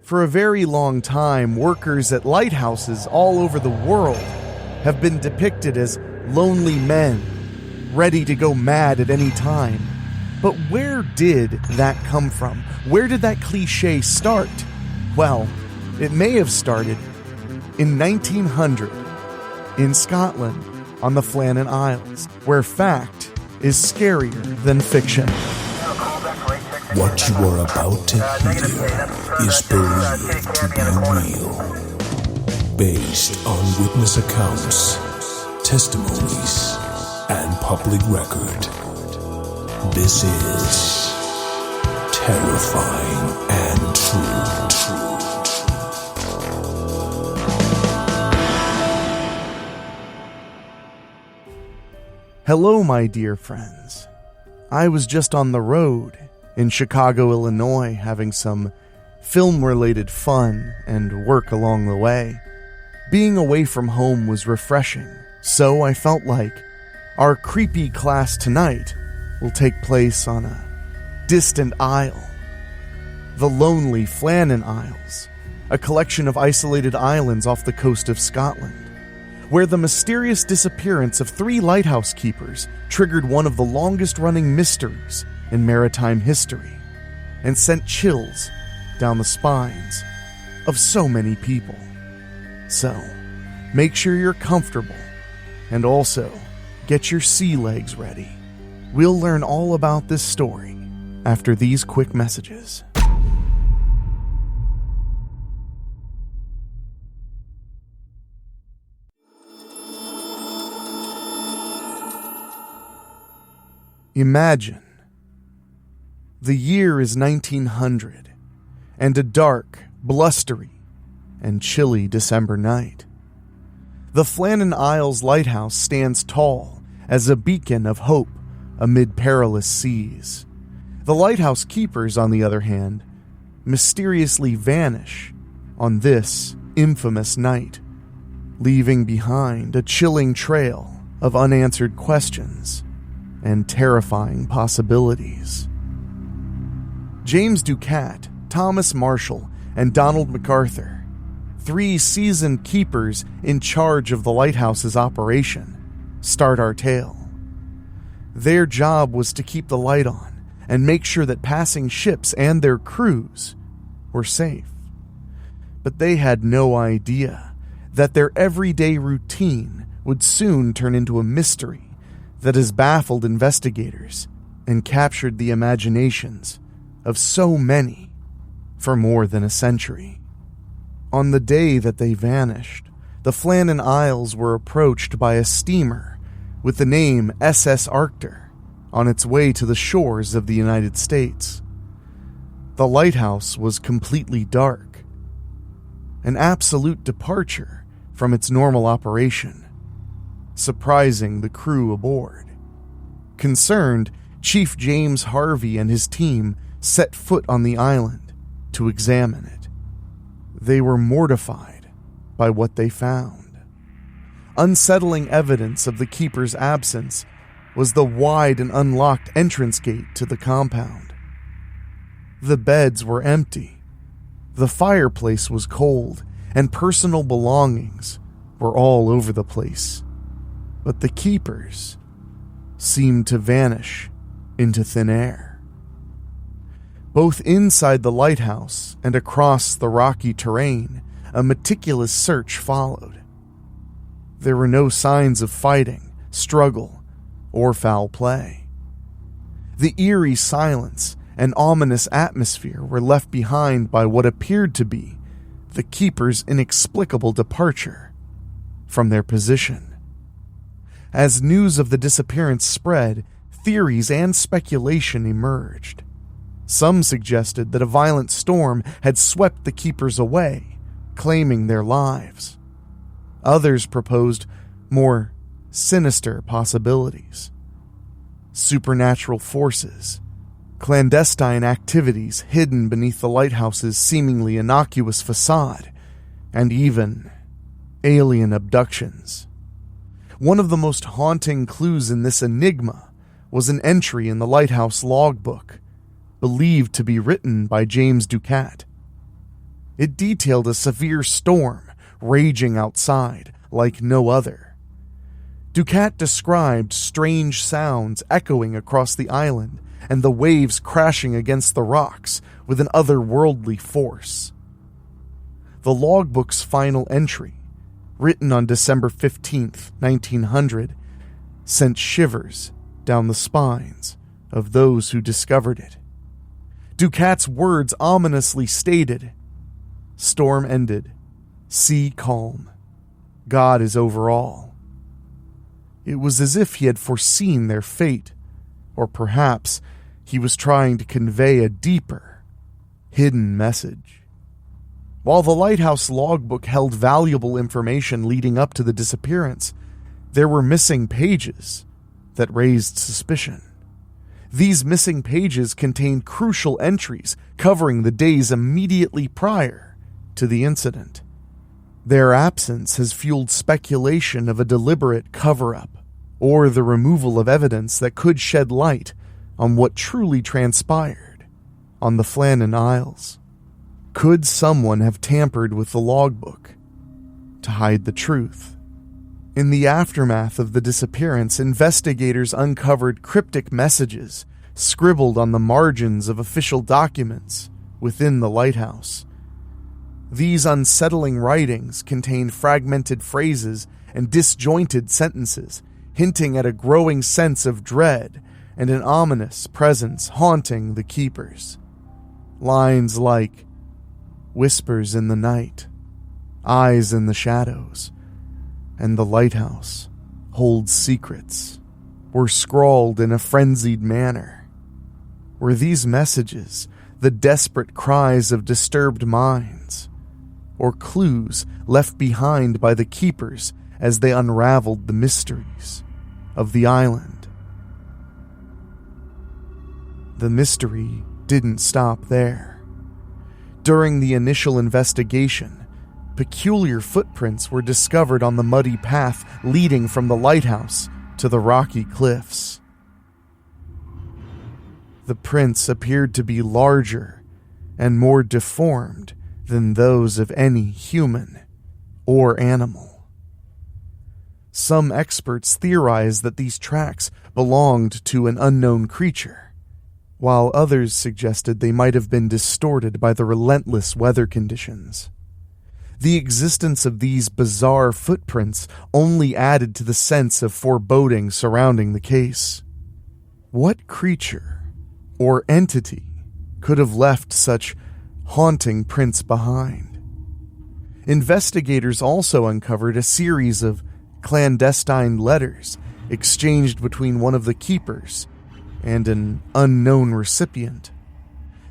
For a very long time, workers at lighthouses all over the world have been depicted as lonely men, ready to go mad at any time. But where did that come from? Where did that cliché start? Well, it may have started in 1900 in Scotland on the Flannan Isles, where fact is scarier than fiction. What you are about to hear is believed to be real, based on witness accounts, testimonies, and public record. This is terrifying and true. Hello, my dear friends. I was just on the road in Chicago, Illinois, having some film-related fun and work along the way. Being away from home was refreshing, so I felt like our creepy class tonight will take place on a distant isle. The lonely Flannan Isles, a collection of isolated islands off the coast of Scotland, where the mysterious disappearance of 3 lighthouse keepers triggered one of the longest-running mysteries in maritime history and sent chills down the spines of so many people. So, make sure you're comfortable and also get your sea legs ready. We'll learn all about this story after these quick messages. Imagine. The year is 1900, and a dark, blustery, and chilly December night. The Flannan Isles lighthouse stands tall as a beacon of hope amid perilous seas. The lighthouse keepers, on the other hand, mysteriously vanish on this infamous night, leaving behind a chilling trail of unanswered questions and terrifying possibilities. James Ducat, Thomas Marshall, and Donald MacArthur, 3 seasoned keepers in charge of the lighthouse's operation, start our tale. Their job was to keep the light on and make sure that passing ships and their crews were safe. But they had no idea that their everyday routine would soon turn into a mystery that has baffled investigators and captured the imaginations of so many for more than a century. On the day that they vanished, the Flannan Isles were approached by a steamer with the name SS Arctur on its way to the shores of the United States. The lighthouse was completely dark, an absolute departure from its normal operation, surprising the crew aboard. Concerned, Chief James Harvey and his team set foot on the island to examine it. They were mortified by what they found. Unsettling evidence of the keeper's absence was the wide and unlocked entrance gate to the compound. The beds were empty, the fireplace was cold, and personal belongings were all over the place. But the keepers seemed to vanish into thin air. Both inside the lighthouse and across the rocky terrain, a meticulous search followed. There were no signs of fighting, struggle, or foul play. The eerie silence and ominous atmosphere were left behind by what appeared to be the keepers' inexplicable departure from their position. As news of the disappearance spread, theories and speculation emerged. Some suggested that a violent storm had swept the keepers away, claiming their lives. Others proposed more sinister possibilities. Supernatural forces, clandestine activities hidden beneath the lighthouse's seemingly innocuous facade, and even alien abductions. One of the most haunting clues in this enigma was an entry in the lighthouse logbook, believed to be written by James Ducat. It detailed a severe storm raging outside like no other. Ducat described strange sounds echoing across the island and the waves crashing against the rocks with an otherworldly force. The logbook's final entry, written on December 15th, 1900, sent shivers down the spines of those who discovered it. Ducat's words ominously stated, "Storm ended, sea calm, God is over all." It was as if he had foreseen their fate, or perhaps he was trying to convey a deeper, hidden message. While the lighthouse logbook held valuable information leading up to the disappearance, there were missing pages that raised suspicion. These missing pages contained crucial entries covering the days immediately prior to the incident. Their absence has fueled speculation of a deliberate cover-up, or the removal of evidence that could shed light on what truly transpired on the Flannan Isles. Could someone have tampered with the logbook to hide the truth? In the aftermath of the disappearance, investigators uncovered cryptic messages scribbled on the margins of official documents within the lighthouse. These unsettling writings contained fragmented phrases and disjointed sentences, hinting at a growing sense of dread and an ominous presence haunting the keepers. Lines like, "Whispers in the night, eyes in the shadows, and the lighthouse holds secrets," were scrawled in a frenzied manner. Were these messages the desperate cries of disturbed minds, or clues left behind by the keepers as they unraveled the mysteries of the island? The mystery didn't stop there. During the initial investigation, peculiar footprints were discovered on the muddy path leading from the lighthouse to the rocky cliffs. The prints appeared to be larger and more deformed than those of any human or animal. Some experts theorized that these tracks belonged to an unknown creature, while others suggested they might have been distorted by the relentless weather conditions. The existence of these bizarre footprints only added to the sense of foreboding surrounding the case. What creature or entity could have left such haunting prints behind? Investigators also uncovered a series of clandestine letters exchanged between one of the keepers and an unknown recipient.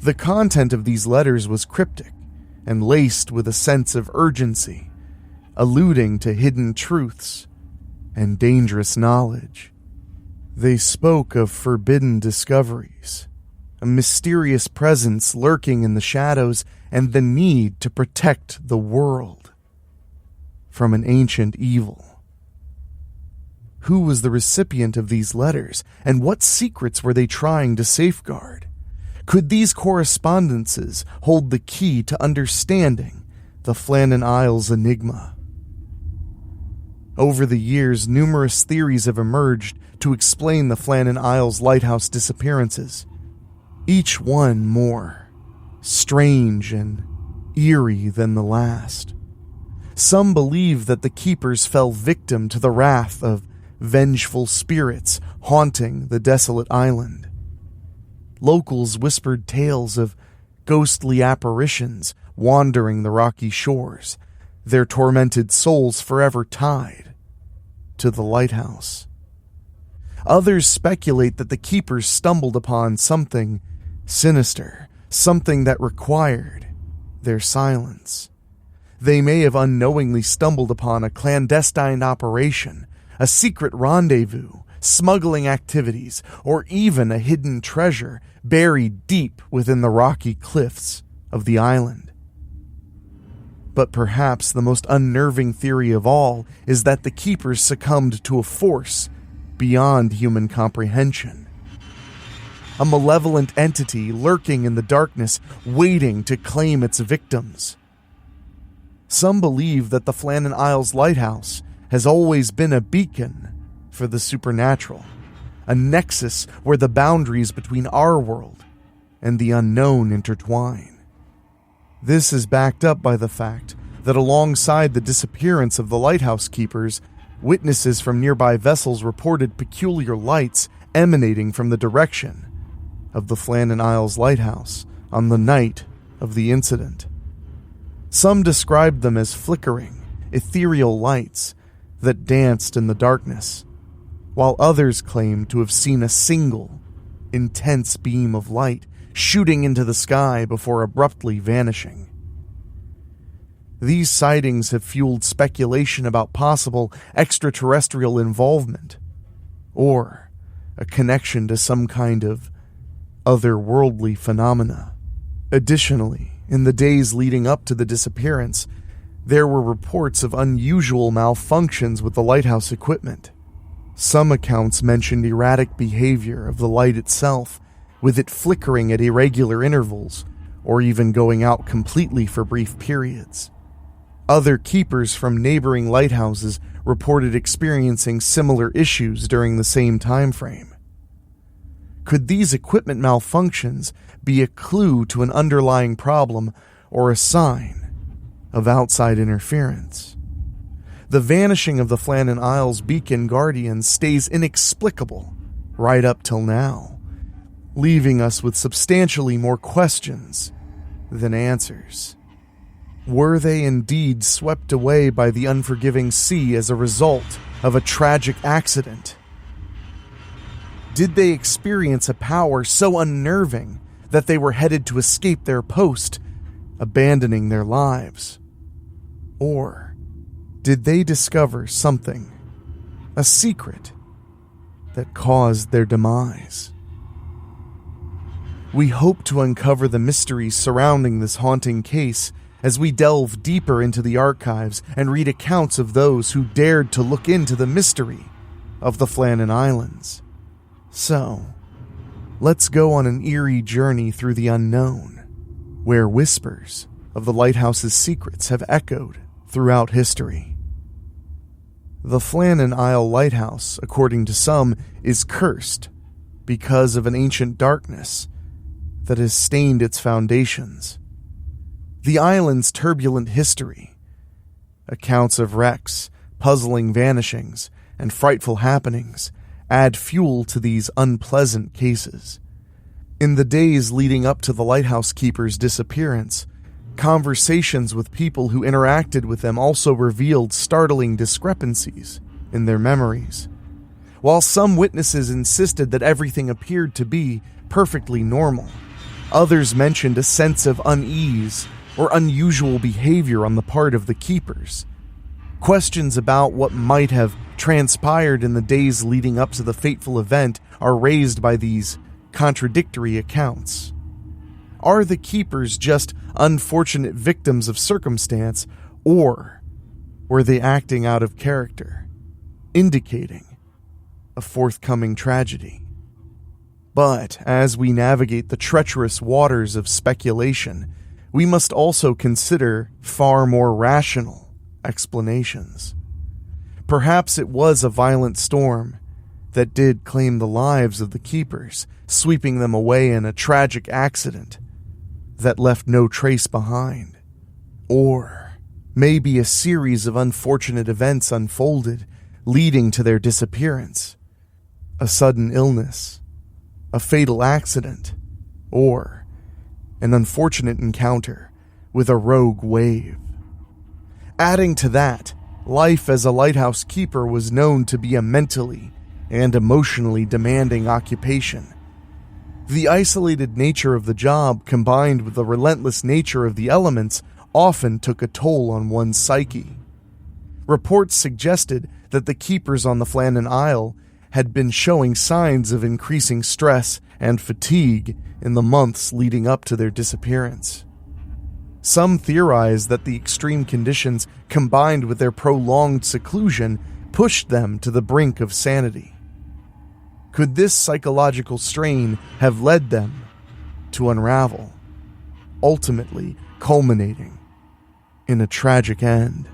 The content of these letters was cryptic and laced with a sense of urgency, alluding to hidden truths and dangerous knowledge. They spoke of forbidden discoveries, a mysterious presence lurking in the shadows, and the need to protect the world from an ancient evil. Who was the recipient of these letters, and what secrets were they trying to safeguard? Could these correspondences hold the key to understanding the Flannan Isles enigma? Over the years, numerous theories have emerged to explain the Flannan Isles lighthouse disappearances, each one more strange and eerie than the last. Some believe that the keepers fell victim to the wrath of vengeful spirits haunting the desolate island. Locals whispered tales of ghostly apparitions wandering the rocky shores, their tormented souls forever tied to the lighthouse. Others speculate that the keepers stumbled upon something sinister, something that required their silence. They may have unknowingly stumbled upon a clandestine operation, a secret rendezvous, smuggling activities, or even a hidden treasure buried deep within the rocky cliffs of the island. But perhaps the most unnerving theory of all is that the keepers succumbed to a force beyond human comprehension. A malevolent entity lurking in the darkness, waiting to claim its victims. Some believe that the Flannan Isles lighthouse has always been a beacon for the supernatural, a nexus where the boundaries between our world and the unknown intertwine. This is backed up by the fact that alongside the disappearance of the lighthouse keepers, witnesses from nearby vessels reported peculiar lights emanating from the direction of the Flannan Isles lighthouse on the night of the incident. Some described them as flickering, ethereal lights that danced in the darkness, while others claimed to have seen a single, intense beam of light shooting into the sky before abruptly vanishing. These sightings have fueled speculation about possible extraterrestrial involvement, or a connection to some kind of otherworldly phenomena. Additionally, in the days leading up to the disappearance, there were reports of unusual malfunctions with the lighthouse equipment. Some accounts mentioned erratic behavior of the light itself, with it flickering at irregular intervals, or even going out completely for brief periods. Other keepers from neighboring lighthouses reported experiencing similar issues during the same time frame. Could these equipment malfunctions be a clue to an underlying problem or a sign of outside interference? The vanishing of the Flannan Isles beacon guardian stays inexplicable right up till now, leaving us with substantially more questions than answers. Were they indeed swept away by the unforgiving sea as a result of a tragic accident? Did they experience a power so unnerving that they were headed to escape their post, abandoning their lives? Or did they discover something, a secret, that caused their demise? We hope to uncover the mysteries surrounding this haunting case as we delve deeper into the archives and read accounts of those who dared to look into the mystery of the Flannan Islands. So, let's go on an eerie journey through the unknown, where whispers of the lighthouse's secrets have echoed throughout history. The Flannan Isle lighthouse, according to some, is cursed because of an ancient darkness that has stained its foundations. The island's turbulent history, accounts of wrecks, puzzling vanishings, and frightful happenings add fuel to these unpleasant cases. In the days leading up to the lighthouse keeper's disappearance, conversations with people who interacted with them also revealed startling discrepancies in their memories. While some witnesses insisted that everything appeared to be perfectly normal, others mentioned a sense of unease or unusual behavior on the part of the keepers. Questions about what might have transpired in the days leading up to the fateful event are raised by these contradictory accounts. Are the keepers just unfortunate victims of circumstance, or were they acting out of character, indicating a forthcoming tragedy? But as we navigate the treacherous waters of speculation, we must also consider far more rational explanations. Perhaps it was a violent storm that did claim the lives of the keepers, sweeping them away in a tragic accident that left no trace behind. Or maybe a series of unfortunate events unfolded, leading to their disappearance. A sudden illness, a fatal accident, or an unfortunate encounter with a rogue wave. Adding to that, life as a lighthouse keeper was known to be a mentally and emotionally demanding occupation. The isolated nature of the job, combined with the relentless nature of the elements, often took a toll on one's psyche. Reports suggested that the keepers on the Flannan Isle had been showing signs of increasing stress and fatigue in the months leading up to their disappearance. Some theorized that the extreme conditions, combined with their prolonged seclusion, pushed them to the brink of sanity. Could this psychological strain have led them to unravel, ultimately culminating in a tragic end.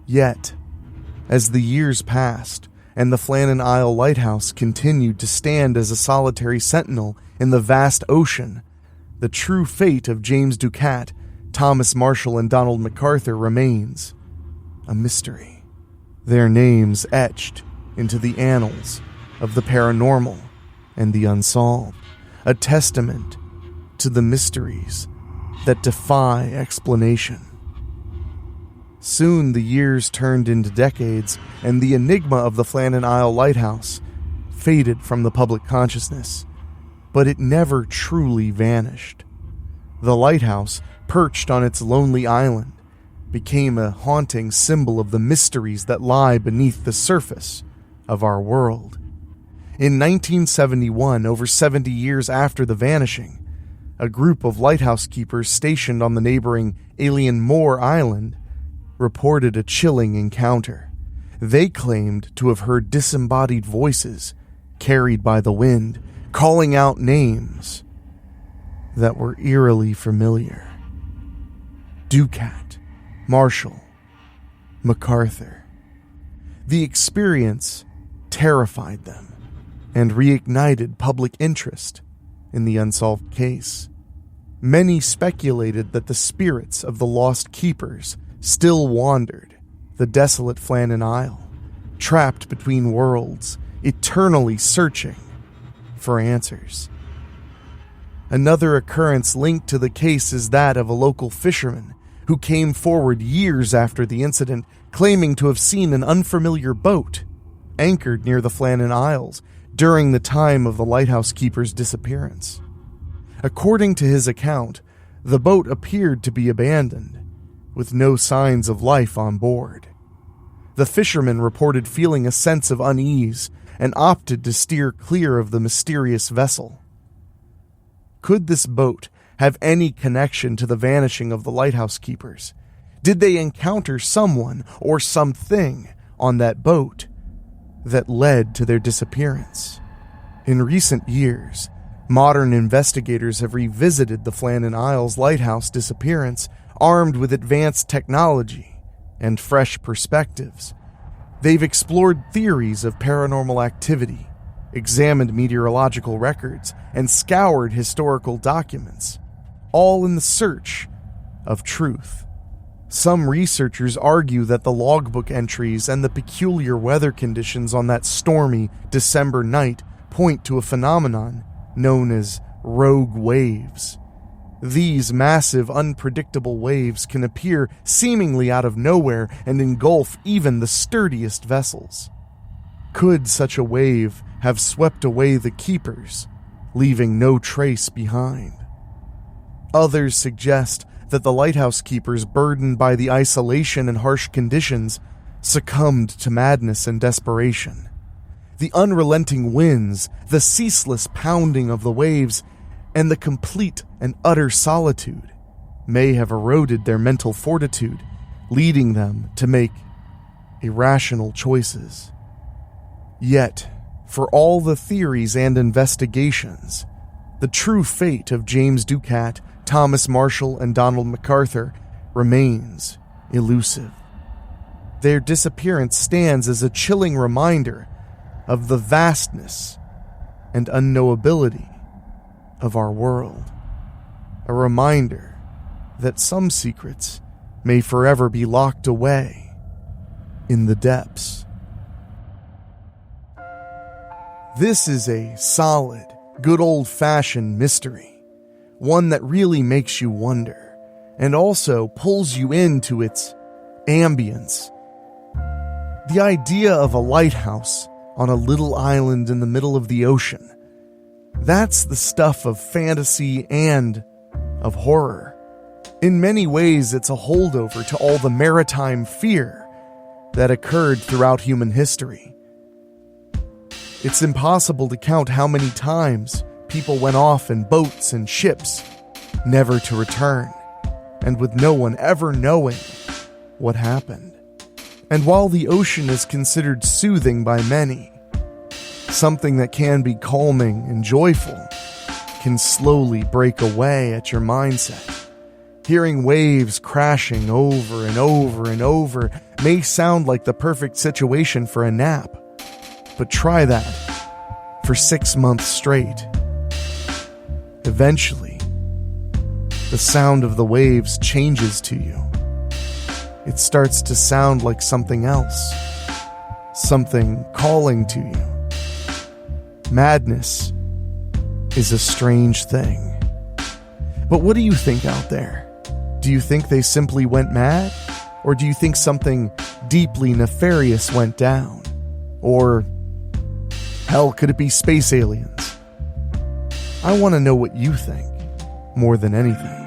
Yet, as the years passed and the Flannan Isles lighthouse continued to stand as a solitary sentinel in the vast ocean, the true fate of James Ducat, Thomas Marshall, and Donald MacArthur remains a mystery. Their names etched into the annals of the paranormal and the unsolved, a testament to the mysteries that defy explanation. Soon the years turned into decades, and the enigma of the Flannan Isles lighthouse faded from the public consciousness, but it never truly vanished. The lighthouse, perched on its lonely island, became a haunting symbol of the mysteries that lie beneath the surface of our world. In 1971, over 70 years after the vanishing, a group of lighthouse keepers stationed on the neighboring Alien Moor Island reported a chilling encounter. They claimed to have heard disembodied voices carried by the wind, calling out names that were eerily familiar. Ducat, Marshall, MacArthur. The experience terrified them and reignited public interest in the unsolved case. Many speculated that the spirits of the lost keepers still wandered the desolate Flannan Isles, trapped between worlds, eternally searching for answers. Another occurrence linked to the case is that of a local fisherman who came forward years after the incident, claiming to have seen an unfamiliar boat anchored near the Flannan Isles during the time of the lighthouse keeper's disappearance. According to his account, the boat appeared to be abandoned, with no signs of life on board. The fisherman reported feeling a sense of unease and opted to steer clear of the mysterious vessel. Could this boat have any connection to the vanishing of the lighthouse keepers? Did they encounter someone or something on that boat that led to their disappearance? In recent years, modern investigators have revisited the Flannan Isles lighthouse disappearance armed with advanced technology and fresh perspectives. They've explored theories of paranormal activity, examined meteorological records, and scoured historical documents, all in the search of truth. Some researchers argue that the logbook entries and the peculiar weather conditions on that stormy December night point to a phenomenon known as rogue waves. These massive, unpredictable waves can appear seemingly out of nowhere and engulf even the sturdiest vessels. Could such a wave have swept away the keepers, leaving no trace behind? Others suggest that the lighthouse keepers, burdened by the isolation and harsh conditions, succumbed to madness and desperation. The unrelenting winds, the ceaseless pounding of the waves, and the complete and utter solitude may have eroded their mental fortitude, leading them to make irrational choices. Yet, for all the theories and investigations, the true fate of James Ducat, Thomas Marshall, and Donald MacArthur remains elusive. Their disappearance stands as a chilling reminder of the vastness and unknowability of our world. A reminder that some secrets may forever be locked away in the depths. This is a solid, good old-fashioned mystery, one that really makes you wonder, and also pulls you into its ambience. The idea of a lighthouse on a little island in the middle of the ocean, that's the stuff of fantasy and of horror. In many ways, it's a holdover to all the maritime fear that occurred throughout human history. It's impossible to count how many times people went off in boats and ships, never to return, and with no one ever knowing what happened. And while the ocean is considered soothing by many, something that can be calming and joyful can slowly break away at your mindset, Hearing waves crashing over and over and over may sound like the perfect situation for a nap, but try that for 6 months straight. Eventually, the sound of the waves changes to you. It starts to sound like something else, something calling to you. Madness is a strange thing. But what do you think out there? Do you think they simply went mad? Or do you think something deeply nefarious went down? Or, hell, could it be space aliens? I want to know what you think, more than anything.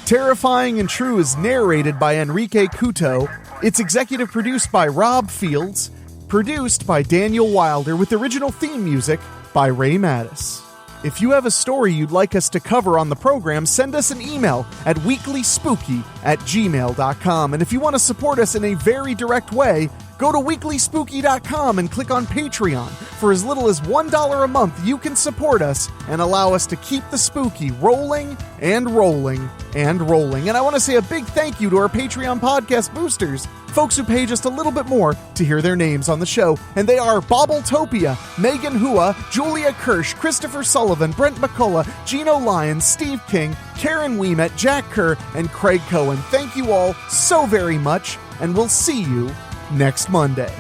Terrifying and True is narrated by Enrique Couto. It's executive produced by Rob Fields, produced by Daniel Wilder, with original theme music by Ray Mattis. If you have a story you'd like us to cover on the program, send us an email at weeklyspooky@gmail.com. And if you want to support us in a very direct way, go to weeklyspooky.com and click on Patreon. For as little as $1 a month, you can support us and allow us to keep the spooky rolling and rolling and rolling. And I want to say a big thank you to our Patreon podcast boosters, folks who pay just a little bit more to hear their names on the show. And they are Bobbletopia, Megan Hua, Julia Kirsch, Christopher Sullivan, Brent McCullough, Gino Lyons, Steve King, Karen Weemet, Jack Kerr, and Craig Cohen. Thank you all so very much, and we'll see you next Monday.